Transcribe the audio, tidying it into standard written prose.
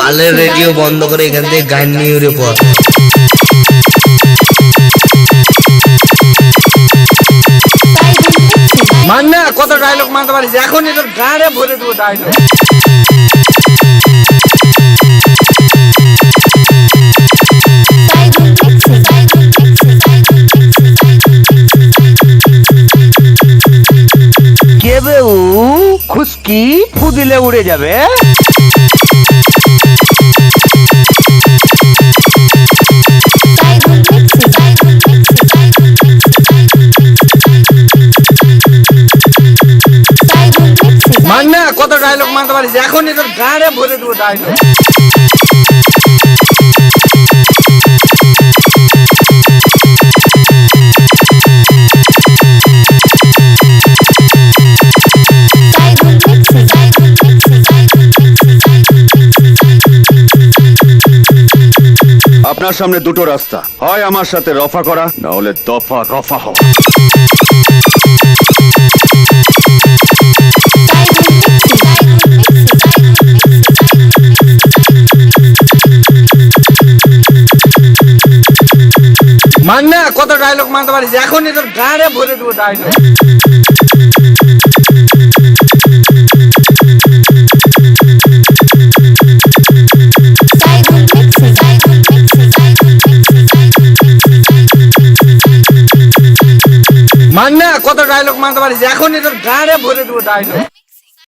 পালের রেডিও বন্ধ করে এখান থেকে গান নিয়ে উড়ে পড়। মান না কত ডায়লগ মানতে পারিস, এখন এদের গাড়ে ভরে দেবো ডায়লগ। কে বেউ খুশকি ফু দিলে উড়ে যাবে। মান না কত ডায়লগ মানতে পারিস, এখন এদের গাড়ে ভরে দেবো ডায়লগ। আপনার সামনে দুটো রাস্তা, হয় আমার সাথে রফা করা, না হলে দফা রফা হওয়া। মান না কত ডায়লগ মানতে পারিস, এখন এদের গাড়ে ভরে দেবো ডায়লগ। মান না কত ডায়লগ মানতে পারিস, এখন এদের গাড়ে ভরে দেবো ডায়লগ।